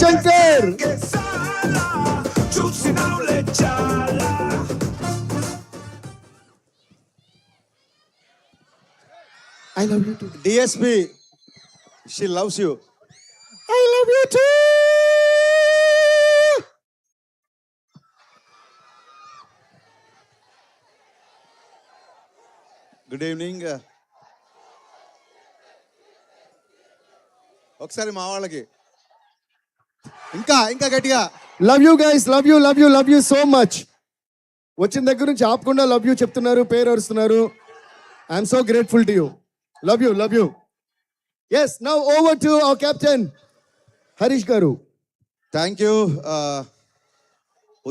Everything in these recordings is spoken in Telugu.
Ravishankar. I love you too. DSP, she loves you. I love you too. Good evening. ఒకసారి మా వాళ్ళకి ఇంకా ఇంకా గట్టిగా love you guys, love you so much. వచ్చిన దగ్గర నుంచి ఆపకుండా లవ్ యూ చెప్తున్నారు, పేరు అరుస్తున్నారు. I'm so grateful to you. Love you. Yes, now over to our captain Harish garu. Thank you.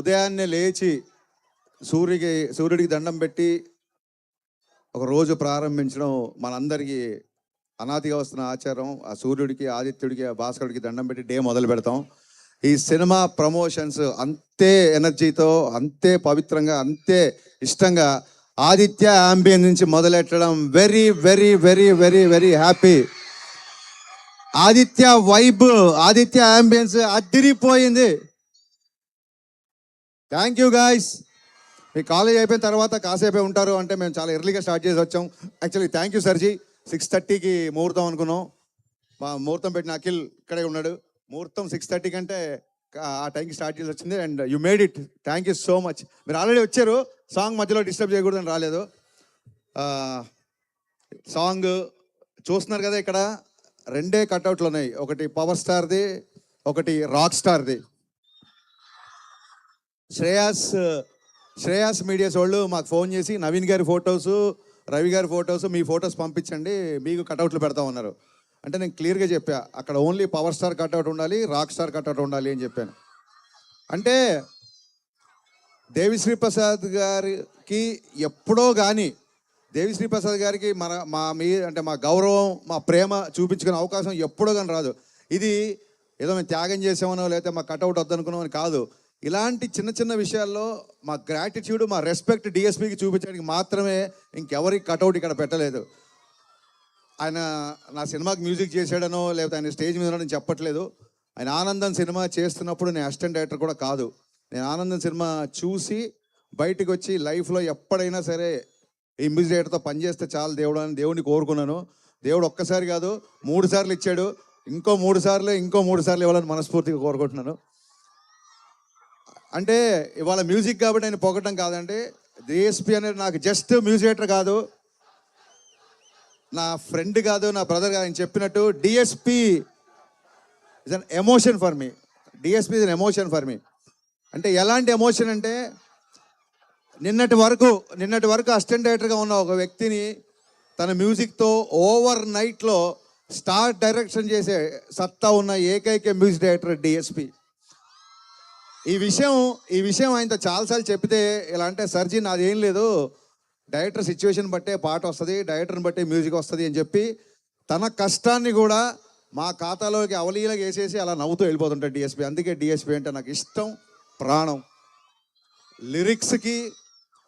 ఉదయాన్నే లేచి సూర్యుడికి దండం పెట్టి ఒక రోజు ప్రారంభించడం మనందరికీ అనాదిగా వస్తున్న ఆచారం. ఆ సూర్యుడికి, ఆదిత్యుడికి, భాస్కరుడికి దండం పెట్టి డే మొదలు పెడతాం. ఈ సినిమా ప్రమోషన్స్ అంతే ఎనర్జీతో, అంతే పవిత్రంగా, అంతే ఇష్టంగా ఆదిత్య అంబియన్స్ నుంచి మొదలెట్టడం very very very very very happy. Aditya vibe, Aditya ambience అదిరిపోయింది. Thank you guys. మీ కాలేజ్ అయిపోయిన తర్వాత కాసేపే ఉంటారు అంటే మేము చాలా ఎర్లీగా స్టార్ట్ చేసి వచ్చాం. Actually thank you సర్జీ. 6:30కి ముహూర్తం అనుకున్నాం. మా ముహూర్తం పెట్టిన అఖిల్ ఇక్కడే ఉన్నాడు. ముహూర్తం 6:30 కంటే ఆ టైంకి స్టార్ట్ చేసి వచ్చింది. And you made it. Thank you so much. మీరు ఆల్రెడీ వచ్చారు. సాంగ్ మధ్యలో డిస్టర్బ్ చేయకూడదని రాలేదు. సాంగ్ చూస్తున్నారు కదా, ఇక్కడ 2 కట్అవుట్లు ఉన్నాయి. ఒకటి పవర్ స్టార్ది, ఒకటి రాక్ స్టార్ది. శ్రేయాస్ మీడియాస్ వాళ్ళు మాకు ఫోన్ చేసి నవీన్ గారి ఫొటోసు, రవి గారి ఫొటోసు, మీ ఫొటోస్ పంపించండి, మీకు కట్అవుట్లు పెడతామన్నారు. అంటే నేను క్లియర్గా చెప్పా, అక్కడ ఓన్లీ పవర్ స్టార్ కట్అవుట్ ఉండాలి, రాక్ స్టార్ కట్అవుట్ ఉండాలి అని చెప్పాను. అంటే దేవిశ్రీ ప్రసాద్ గారికి ఎప్పుడో కానీ, దేవిశ్రీ ప్రసాద్ గారికి మా గౌరవం, మా ప్రేమ చూపించుకునే అవకాశం ఎప్పుడో కానీ రాదు. ఇది ఏదో మేము త్యాగం చేసామనో లేకపోతే మా కట్అవుట్ వద్దనుకున్నామని కాదు. ఇలాంటి చిన్న చిన్న విషయాల్లో మా గ్రాటిట్యూడ్, మా రెస్పెక్ట్ డిఎస్పీకి చూపించడానికి మాత్రమే, ఇంకెవరికి కట్అవుట్ ఇక్కడ పెట్టలేదు. ఆయన నా సినిమాకి మ్యూజిక్ చేశాడనో లేకపోతే ఆయన స్టేజ్ మీద నేను చెప్పట్లేదు. ఆయన ఆనందం సినిమా చేస్తున్నప్పుడు నేను అసిస్టెంట్ డైరెక్టర్ కూడా కాదు. నేను ఆనందం సినిమా చూసి బయటకు వచ్చి లైఫ్లో ఎప్పుడైనా సరే ఈ మ్యూజిక్ డైరెక్టర్తో పనిచేస్తే చాలు దేవుడు అని దేవుడిని కోరుకున్నాను. దేవుడు ఒక్కసారి కాదు 3 సార్లు ఇచ్చాడు. ఇంకో 3 సార్లు ఇవ్వాలని మనస్ఫూర్తిగా కోరుకుంటున్నాను. అంటే ఇవాళ మ్యూజిక్ కాబట్టి ఆయన పొగటం కాదండి. డిఎస్పీ అనేది నాకు జస్ట్ మ్యూజిక్ డైరెక్టర్ కాదు, నా ఫ్రెండ్ కాదు, నా బ్రదర్ కాదు. ఆయన చెప్పినట్టు DSP is an emotion for me. DSP is an emotion for me. అంటే ఎలాంటి ఎమోషన్ అంటే, నిన్నటి వరకు అసిస్టెంట్ డైరెక్టర్గా ఉన్న ఒక వ్యక్తిని తన మ్యూజిక్తో ఓవర్ నైట్లో స్టార్ డైరెక్షన్ చేసే సత్తా ఉన్న ఏకైక మ్యూజిక్ డైరెక్టర్ డిఎస్పీ. ఈ విషయం ఆయనతో చాలాసార్లు చెప్పితే ఇలా అంటే, సర్జీ నాదేం లేదు, డైరెక్టర్ సిచ్యువేషన్ బట్టే పాట వస్తుంది, డైరెక్టర్ని బట్టే మ్యూజిక్ వస్తుంది అని చెప్పి తన కష్టాన్ని కూడా మా ఖాతాలోకి అవలీలగా వేసేసి అలా నవ్వుతూ వెళ్ళిపోతుంటాడు డిఎస్పీ. అందుకే డిఎస్పీ అంటే నాకు ఇష్టం, ప్రాణం.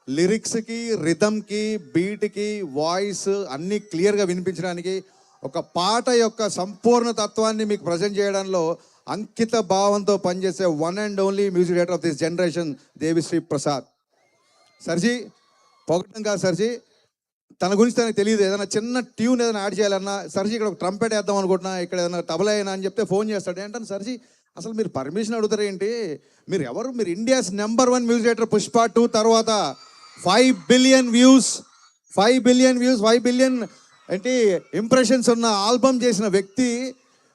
లిరిక్స్కి రిథమ్కి, బీట్కి, వాయిస్ అన్నీ క్లియర్గా వినిపించడానికి, ఒక పాట యొక్క సంపూర్ణ తత్వాన్ని మీకు ప్రజెంట్ చేయడంలో అంకిత భావంతో పనిచేసే one and only music director of this generation Devi Sri Prasad. సర్జీ పొగటం కాదు సర్జీ, తన గురించి తనకు తెలియదు. ఏదైనా చిన్న ట్యూన్ ఏదైనా యాడ్ చేయాలన్నా, సర్జీ ఇక్కడ ఒక ట్రంపెట్ వేద్దాం అనుకుంటున్నా, ఇక్కడ ఏదైనా తబలా అయినా అని చెప్తే ఫోన్ చేస్తాడు. ఏంటంటే సర్జీ అసలు మీరు పర్మిషన్ అడుగుతారు ఏంటి, మీరు ఎవరు, మీరు India's number 1 music director Pushpa 2 తర్వాత 5 బిలియన్ వ్యూస్ 5 బిలియన్ ఏంటి ఇంప్రెషన్స్ ఉన్న ఆల్బమ్ చేసిన వ్యక్తి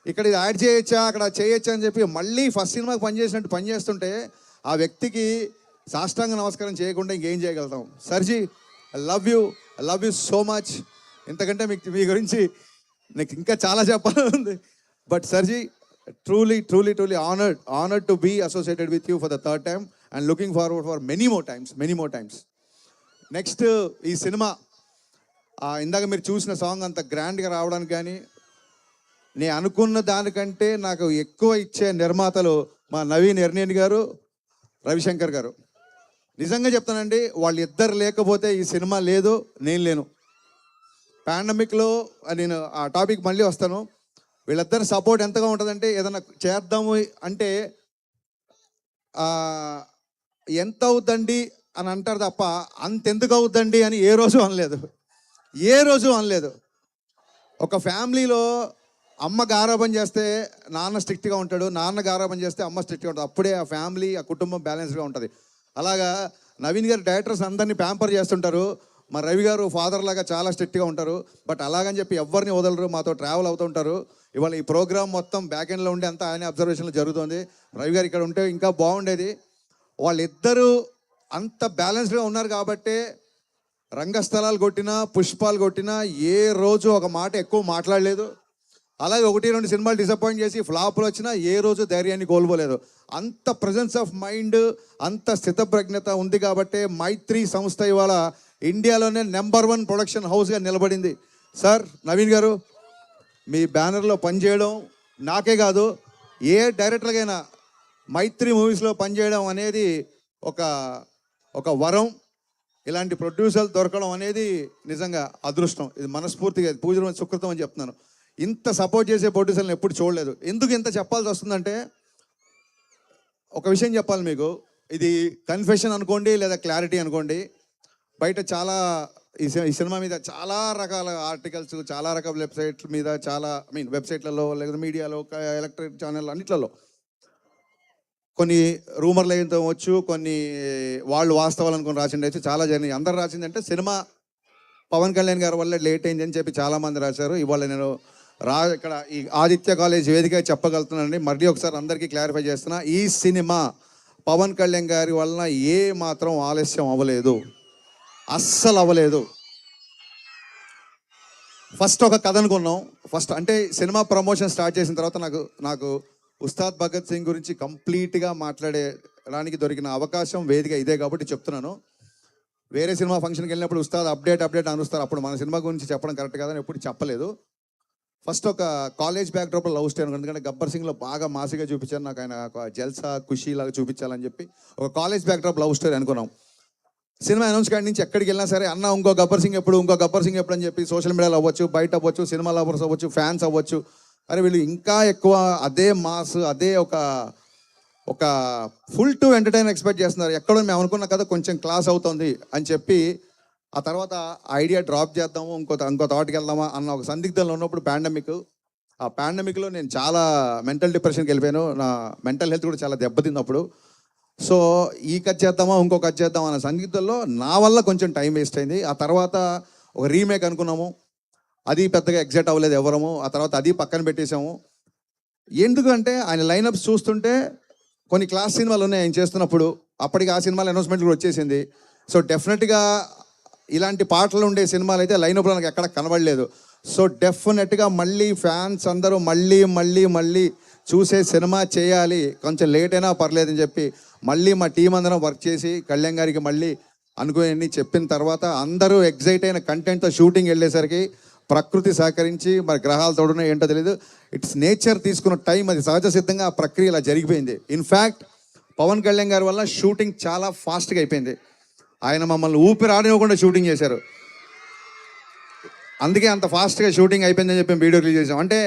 ఇక్కడ ఇది యాడ్ చేయొచ్చా, అక్కడ చేయొచ్చా అని చెప్పి మళ్ళీ ఫస్ట్ సినిమాకి పనిచేసినట్టు పనిచేస్తుంటే ఆ వ్యక్తికి సాష్టాంగ నమస్కారం చేయకుండా ఇంకేం చేయగలుగుతాం. సర్జీ I love you so much. ఇంతకంటే మీ గురించి నాకు ఇంకా చాలా చెప్పాలని ఉంది. But సర్జీ truly honored to be associated with you for the 3rd time and looking forward for many more times. Next ఈ సినిమా ఇందాక మీరు చూసిన సాంగ్ అంత గ్రాండ్గా రావడానికి కానీ, నేను అనుకున్న దానికంటే నాకు ఎక్కువ ఇచ్చే నిర్మాతలు మా నవీన్ ఎర్నేని గారు, రవిశంకర్ గారు. నిజంగా చెప్తానండి, వాళ్ళిద్దరు లేకపోతే ఈ సినిమా లేదు, నేను లేను. పాండమిక్లో నేను ఆ టాపిక్ మళ్ళీ వస్తాను. వీళ్ళిద్దరి సపోర్ట్ ఎంతగా ఉంటుందంటే ఏదైనా చేద్దాము అంటే ఆ, ఎంత అవుద్దండి అని అంటారు తప్ప అంతెందుకు అవుద్దండి అని ఏ రోజు అనలేదు. ఒక ఫ్యామిలీలో అమ్మ గారాబం చేస్తే నాన్న స్ట్రిక్ట్గా ఉంటాడు, నాన్న గారాబం చేస్తే అమ్మ స్ట్రిక్ట్గా ఉంటుంది. అప్పుడే ఆ ఫ్యామిలీ ఆ కుటుంబం బ్యాలెన్స్గా ఉంటుంది. అలాగా నవీన్ గారు డైరెక్టర్స్ అందరినీ ప్యాంపర్ చేస్తుంటారు, మా రవి గారు ఫాదర్ లాగా చాలా స్ట్రిక్ట్గా ఉంటారు. బట్ అలాగని చెప్పి ఎవరిని వదలరు, మాతో ట్రావెల్ అవుతుంటారు. ఇవాళ ఈ ప్రోగ్రామ్ మొత్తం బ్యాక్ ఎండ్లో ఉండి అంతా ఆయన అబ్జర్వేషన్లో జరుగుతుంది. రవి గారు ఇక్కడ ఉంటే ఇంకా బాగుండేది. వాళ్ళిద్దరూ అంత బ్యాలెన్స్డ్గా ఉన్నారు కాబట్టే రంగస్థలాలు కొట్టినా పుష్పాలు కొట్టినా ఏ రోజు ఒక మాట ఎక్కువ మాట్లాడలేదు. అలాగే 1-2 సినిమాలు డిసప్పాయింట్ చేసి ఫ్లాపులు వచ్చినా ఏ రోజు ధైర్యాన్ని కోల్పోలేదు. అంత ప్రజెన్స్ ఆఫ్ మైండ్, అంత స్థితప్రజ్ఞత ఉంది కాబట్టే మైత్రి సంస్థ ఇవాళ ఇండియాలోనే నెంబర్ 1 ప్రొడక్షన్ హౌస్గా నిలబడింది. సార్ నవీన్ గారు, మీ బ్యానర్లో పనిచేయడం నాకే కాదు ఏ డైరెక్టర్కైనా మైత్రి మూవీస్లో పనిచేయడం అనేది ఒక వరం. ఇలాంటి ప్రొడ్యూసర్లు దొరకడం అనేది నిజంగా అదృష్టం. ఇది మనస్ఫూర్తిగా పూజ సుకృతం అని చెప్తున్నాను. ఇంత సపోర్ట్ చేసే ప్రొడ్యూసర్లను ఎప్పుడు చూడలేదు. ఎందుకు ఇంత చెప్పాల్సి వస్తుందంటే ఒక విషయం చెప్పాలి మీకు. ఇది కన్ఫెషన్ అనుకోండి లేదా క్లారిటీ అనుకోండి. బయట చాలా ఈ సినిమా మీద చాలా రకాల ఆర్టికల్స్, చాలా రకాల వెబ్సైట్ల మీద, చాలా వెబ్సైట్లలో లేదా మీడియాలో, ఎలక్ట్రిక్ ఛానల్ అన్నిట్లలో కొన్ని రూమర్లు అయితే వచ్చు, కొన్ని వాళ్ళు వాస్తవాలు అనుకుని రాసిండి అయితే చాలా జరిగినాయి. అందరు రాసిందంటే సినిమా పవన్ కళ్యాణ్ గారి వల్ల లేట్ అయింది అని చెప్పి చాలామంది రాశారు. ఇవాళ నేను ఇక్కడ ఈ ఆదిత్య కాలేజ్ వేదిక చెప్పగలుగుతున్నానండి. మళ్ళీ ఒకసారి అందరికీ క్లారిఫై చేస్తున్నా, ఈ సినిమా పవన్ కళ్యాణ్ గారి వలన ఏ మాత్రం ఆలస్యం అవ్వలేదు, అస్సలు అవ్వలేదు. ఫస్ట్ ఒక కథ అనుకున్నాం. ఫస్ట్ అంటే సినిమా ప్రమోషన్ స్టార్ట్ చేసిన తర్వాత నాకు ఉస్తాద్ భగత్ సింగ్ గురించి కంప్లీట్గా మాట్లాడడానికి దొరికిన అవకాశం వేదిక ఇదే కాబట్టి చెప్తున్నాను. వేరే సినిమా ఫంక్షన్కి వెళ్ళినప్పుడు ఉస్తాద్ అప్డేట్ అనుస్తారు, అప్పుడు మన సినిమా గురించి చెప్పడం కరెక్ట్ కాదని ఎప్పుడు చెప్పలేదు. ఫస్ట్ ఒక కాలేజ్ బ్యాక్డ్రాప్లో లవ్ స్టోరీ, ఎందుకంటే గబ్బర్ సింగ్లో బాగా మాసిగా చూపించారు, నాకు ఆయన ఒక జల్సా ఖుషీ లాగా చూపించాలని చెప్పి ఒక కాలేజ్ బ్యాక్డ్రాప్ లవ్ స్టోరీ అనుకున్నాం. సినిమా అనౌన్స్ కాడి నుంచి ఎక్కడికి వెళ్ళినా సరే అన్న ఇంకో గబ్బర్ సింగ్ ఎప్పుడు అని చెప్పి సోషల్ మీడియాలో అవ్వచ్చు, బయట అవ్వచ్చు, సినిమా లవర్స్ అవ్వచ్చు, ఫ్యాన్స్ అవ్వచ్చు, అరే వీళ్ళు ఇంకా ఎక్కువ అదే మాస్, అదే ఒక ఫుల్ టు ఎంటర్టైన్ ఎక్స్పెక్ట్ చేస్తున్నారు. ఎక్కడో మేము అనుకున్న కదా కొంచెం క్లాస్ అవుతుంది అని చెప్పి ఆ తర్వాత ఐడియా డ్రాప్ చేద్దాము, ఇంకో థాట్కి వెళ్దామా అన్న ఒక సందిగ్ధంలో ఉన్నప్పుడు ఆ పాండమిక్లో నేను చాలా మెంటల్ డిప్రెషన్కి వెళ్ళిపోయాను. నా మెంటల్ హెల్త్ కూడా చాలా దెబ్బతింది అప్పుడు. సో ఈ కట్ చేద్దామా ఇంకో కట్ చేద్దామా అన్న సందిగ్ధంలో నా వల్ల కొంచెం టైం వేస్ట్ అయింది. ఆ తర్వాత ఒక రీమేక్ అనుకున్నాము, అది పెద్దగా ఎగ్జైట్ అవ్వలేదు ఎవరము. ఆ తర్వాత అది పక్కన పెట్టేశాము. ఎందుకంటే ఆయన లైనప్స్ చూస్తుంటే కొన్ని క్లాస్ సినిమాలు ఉన్నాయి ఆయన చేస్తున్నప్పుడు, అప్పటికి ఆ సినిమాల అనౌన్స్మెంట్ కూడా వచ్చేసింది. సో డెఫినెట్గా ఇలాంటి పాటలు ఉండే సినిమాలు అయితే లైనప్లో నాకు ఎక్కడ కనబడలేదు. సో డెఫినెట్గా మళ్ళీ ఫ్యాన్స్ అందరూ మళ్ళీ చూసే సినిమా చేయాలి, కొంచెం లేట్ అయినా పర్లేదని చెప్పి మళ్ళీ మా టీం అందరం వర్క్ చేసి కళ్యాణ్ గారికి మళ్ళీ అనుకుని చెప్పిన తర్వాత అందరూ ఎగ్జైట్ అయిన కంటెంట్తో షూటింగ్ వెళ్ళేసరికి ప్రకృతి సహకరించి మరి గ్రహాలు తోడునే ఏంటో తెలియదు, ఇట్స్ నేచర్ తీసుకున్న టైం, అది సహజ సిద్ధంగా ఆ ప్రక్రియ ఇలా జరిగిపోయింది. ఇన్ఫ్యాక్ట్ పవన్ కళ్యాణ్ గారి వల్ల షూటింగ్ చాలా ఫాస్ట్గా అయిపోయింది. ఆయన మమ్మల్ని ఊపిరి ఆడనివ్వకుండా షూటింగ్ చేశారు. అందుకే అంత ఫాస్ట్గా షూటింగ్ అయిపోయిందని చెప్పి వీడియో రిలీజ్ చేసాం. అంటే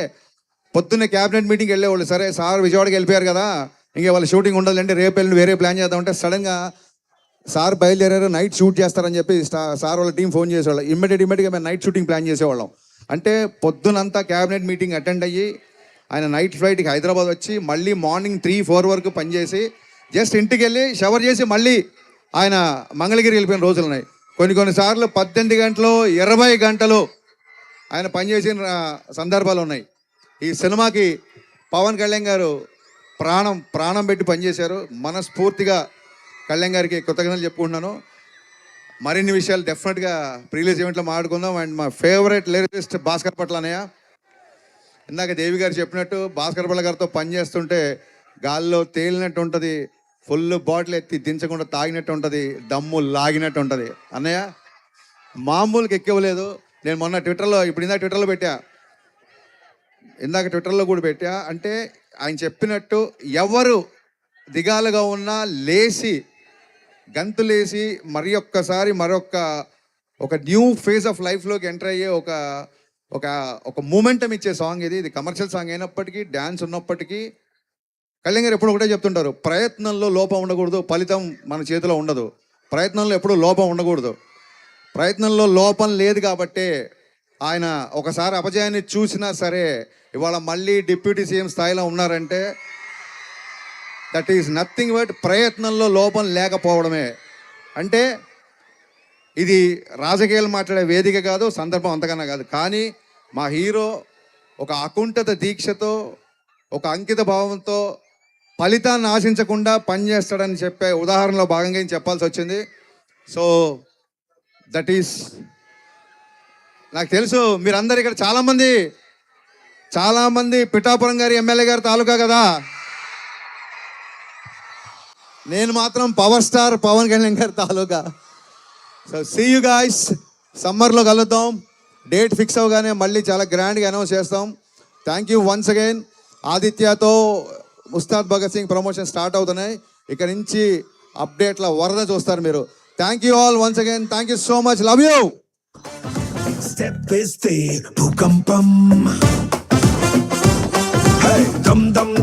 పొద్దున్నే క్యాబినెట్ మీటింగ్కి వెళ్ళేవాళ్ళు, సరే సార్ విజయవాడకి వెళ్ళిపోయారు కదా ఇంకే వాళ్ళ షూటింగ్ ఉండదంటే రేపు వెళ్ళి వేరే ప్లాన్ చేద్దామంటే సడన్గా సార్ బయలుదేరారు, నైట్ షూట్ చేస్తారని చెప్పి సార్ వాళ్ళ టీం ఫోన్ చేసేవాళ్ళు. ఇమ్మీడియట్గా మేము నైట్ షూటింగ్ ప్లాన్ చేసేవాళ్ళం. అంటే పొద్దునంతా క్యాబినెట్ మీటింగ్ అటెండ్ అయ్యి ఆయన నైట్ ఫ్లైట్కి హైదరాబాద్ వచ్చి మళ్ళీ మార్నింగ్ 3-4 వరకు పనిచేసి జస్ట్ ఇంటికి వెళ్ళి షవర్ చేసి మళ్ళీ ఆయన మంగళగిరి వెళ్ళిపోయిన రోజులు ఉన్నాయి. కొన్నిసార్లు 18 గంటలు 20 గంటలు ఆయన పనిచేసిన సందర్భాలు ఉన్నాయి. ఈ సినిమాకి పవన్ కళ్యాణ్ గారు ప్రాణం పెట్టి పనిచేశారు. మనస్ఫూర్తిగా కళ్యాణ్ గారికి కృతజ్ఞతలు చెప్పుకుంటున్నాను. మరిన్ని విషయాలు డెఫినెట్గా ప్రీలీజ్ ఈవెంట్లో మాట్లాడుకుందాం. అండ్ మా ఫేవరెట్ లిరిసిస్ట్ భాస్కర్ పట్ల అన్నయ్య, ఇందాక దేవి గారు చెప్పినట్టు భాస్కర్ పట్ల గారితో పనిచేస్తుంటే గాల్లో తేలినట్టు ఉంటుంది, ఫుల్ బాటిల్ ఎత్తి దించకుండా తాగినట్టు ఉంటుంది, దమ్ము లాగినట్టు ఉంటుంది. అన్నయ్య మామూలుకి ఎక్కవలేదు. నేను మొన్న ట్విట్టర్లో పెట్టా, ఇందాక ట్విట్టర్లో కూడా పెట్టా. అంటే ఆయన చెప్పినట్టు ఎవరు దిగాలుగా ఉన్నా లేచి గంతులేసి మరొక్క న్యూ ఫేజ్ ఆఫ్ లైఫ్లోకి ఎంటర్ అయ్యే ఒక ఒక మూమెంటం ఇచ్చే సాంగ్ ఇది కమర్షియల్ సాంగ్ అయినప్పటికీ డ్యాన్స్ ఉన్నప్పటికీ కళ్యాణ్ గారు ఎప్పుడు ఒకటే చెప్తుంటారు, ప్రయత్నంలో లోపం ఉండకూడదు, ఫలితం మన చేతిలో ఉండదు. ప్రయత్నంలో ఎప్పుడు లోపం ఉండకూడదు. ప్రయత్నంలో లోపం లేదు కాబట్టే ఆయన ఒకసారి అపజయాన్ని చూసినా సరే ఇవాళ మళ్ళీ డిప్యూటీ సీఎం స్థాయిలో ఉన్నారంటే దట్ ఈస్ నథింగ్ బట్ ప్రయత్నంలో లోపం లేకపోవడమే. అంటే ఇది రాజకీయాలు మాట్లాడే వేదిక కాదు, సందర్భం అంతకన్నా కాదు. కానీ మా హీరో ఒక అకుంఠిత దీక్షతో, ఒక అంకిత భావంతో ఫలితాన్ని ఆశించకుండా పనిచేస్తాడని చెప్పే ఉదాహరణలో భాగంగా ఏం చెప్పాల్సి వచ్చింది. సో దట్ ఈస్, నాకు తెలుసు మీరందరు ఇక్కడ చాలామంది పిఠాపురం గారి ఎమ్మెల్యే గారి తాలూకా కదా. నేను మాత్రం పవర్ స్టార్ పవన్ కళ్యాణ్ గారి తాలూకా. సో సీ యూ గాయ్స్, సమ్మర్లో కలుద్దాం. డేట్ ఫిక్స్ అవగానే మళ్ళీ చాలా గ్రాండ్గా అనౌన్స్ చేస్తాం. Thank you once again. ఆదిత్యతో ఉస్తాద్ భగత్ సింగ్ ప్రమోషన్ స్టార్ట్ అవుతున్నాయి. ఇక నుంచి అప్డేట్ల వరద చూస్తారు మీరు. Thank you all once again. Thank you so much. Love you. Step వేస్తే భూకంపం. Hey, dum dum